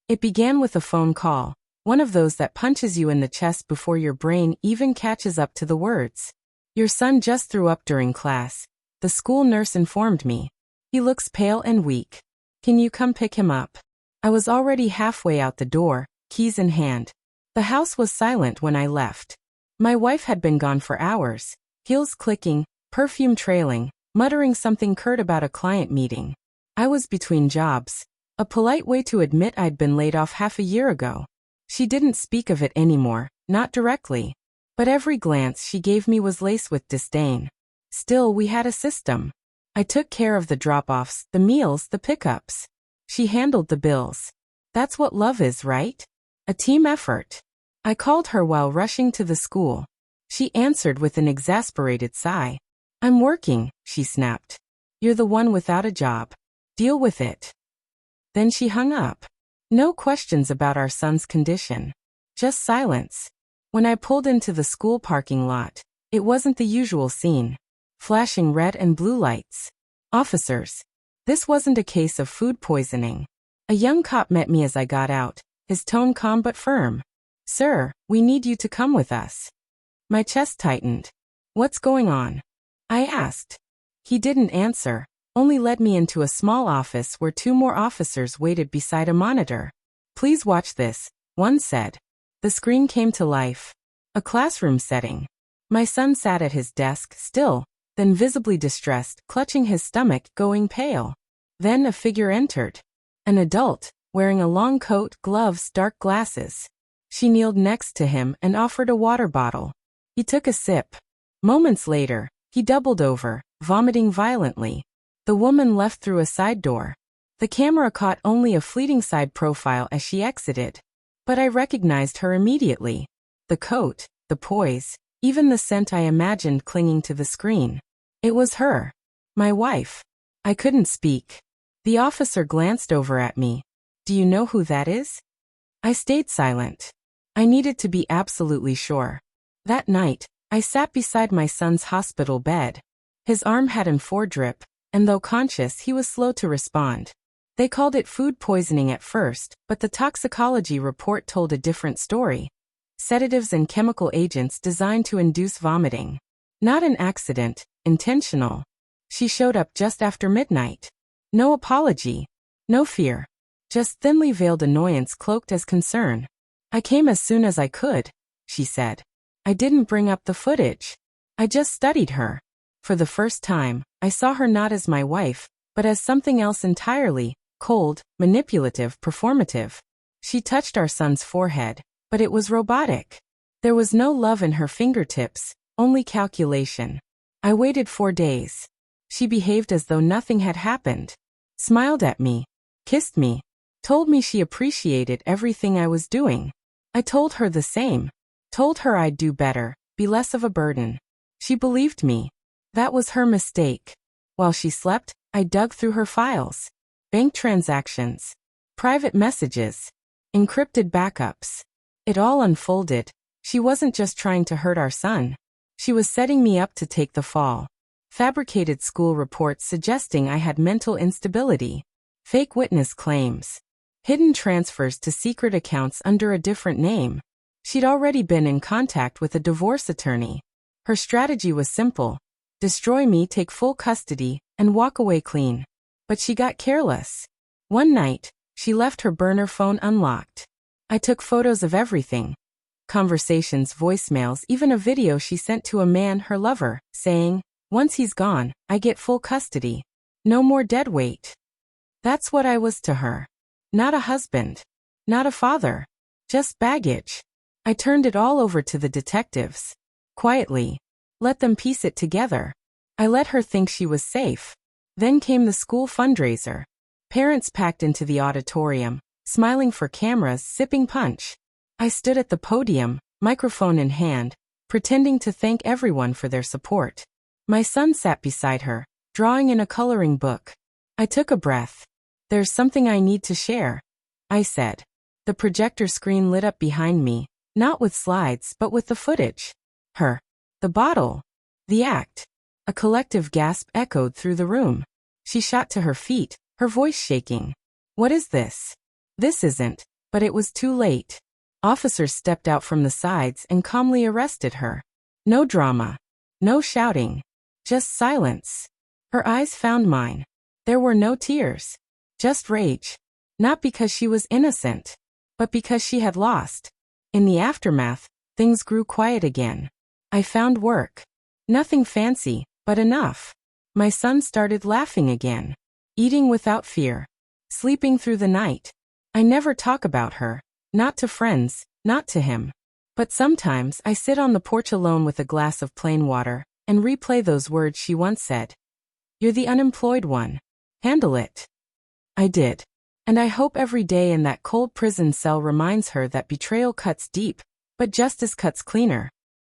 It began with a phone call, one of those that punches you in the chest before your brain even catches up to the words. Your son just threw up during class, the school nurse informed me. He looks pale and weak. Can you come pick him up? I was already halfway out the door, keys in hand. The house was silent when I left. My wife had been gone for hours, heels clicking, perfume trailing, muttering something curt about a client meeting. I was between jobs, a polite way to admit I'd been laid off half a year ago. She didn't speak of it anymore, not directly. But every glance she gave me was laced with disdain. Still, we had a system. I took care of the drop-offs, the meals, the pickups. She handled the bills. That's what love is, right? A team effort. I called her while rushing to the school. She answered with an exasperated sigh. I'm working, she snapped. You're the one without a job. Deal with it. Then she hung up. No questions about our son's condition. Just silence. When I pulled into the school parking lot, it wasn't the usual scene. Flashing red and blue lights. Officers. This wasn't a case of food poisoning. A young cop met me as I got out, his tone calm but firm. Sir, we need you to come with us. My chest tightened. What's going on? I asked. He didn't answer, only led me into a small office where two more officers waited beside a monitor. Please watch this, one said. The screen came to life. A classroom setting. My son sat at his desk, still, then visibly distressed, clutching his stomach, going pale. Then a figure entered. An adult, wearing a long coat, gloves, dark glasses. She kneeled next to him and offered a water bottle. He took a sip. Moments later, he doubled over, vomiting violently. The woman left through a side door. The camera caught only a fleeting side profile as she exited. But I recognized her immediately. The coat, the poise, even the scent I imagined clinging to the screen. It was her. My wife. I couldn't speak. The officer glanced over at me. Do you know who that is? I stayed silent. I needed to be absolutely sure. That night, I sat beside my son's hospital bed. His arm had an foredrip, and though conscious, he was slow to respond. They called it food poisoning at first, but the toxicology report told a different story. Sedatives and chemical agents designed to induce vomiting. Not an accident, intentional. She showed up just after midnight. No apology. No fear. Just thinly veiled annoyance cloaked as concern. I came as soon as I could, she said. I didn't bring up the footage. I just studied her. For the first time, I saw her not as my wife, but as something else entirely, cold, manipulative, performative. She touched our son's forehead, but it was robotic. There was no love in her fingertips, only calculation. I waited 4 days. She behaved as though nothing had happened. Smiled at me. Kissed me. Told me she appreciated everything I was doing. I told her the same. Told her I'd do better, be less of a burden. She believed me. That was her mistake. While she slept, I dug through her files. Bank transactions. Private messages. Encrypted backups. It all unfolded. She wasn't just trying to hurt our son. She was setting me up to take the fall. Fabricated school reports suggesting I had mental instability. Fake witness claims. Hidden transfers to secret accounts under a different name. She'd already been in contact with a divorce attorney. Her strategy was simple. Destroy me, take full custody, and walk away clean. But she got careless. One night, she left her burner phone unlocked. I took photos of everything. Conversations, voicemails, even a video she sent to a man, her lover, saying, once he's gone, I get full custody. No more dead weight. That's what I was to her. Not a husband. Not a father. Just baggage. I turned it all over to the detectives. Quietly. Let them piece it together. I let her think she was safe. Then came the school fundraiser. Parents packed into the auditorium, smiling for cameras, sipping punch. I stood at the podium, microphone in hand, pretending to thank everyone for their support. My son sat beside her, drawing in a coloring book. I took a breath. There's something I need to share, I said. The projector screen lit up behind me, not with slides but with the footage. Her. The bottle. The act. A collective gasp echoed through the room. She shot to her feet, her voice shaking. What is this? This isn't. But it was too late. Officers stepped out from the sides and calmly arrested her. No drama. No shouting. Just silence. Her eyes found mine. There were no tears. Just rage. Not because she was innocent, but because she had lost. In the aftermath, things grew quiet again. I found work. Nothing fancy, but enough. My son started laughing again. Eating without fear. Sleeping through the night. I never talk about her. Not to friends, not to him. But sometimes I sit on the porch alone with a glass of plain water and replay those words she once said. You're the unemployed one. Handle it. I did. And I hope every day in that cold prison cell reminds her that betrayal cuts deep, but justice cuts cleaner.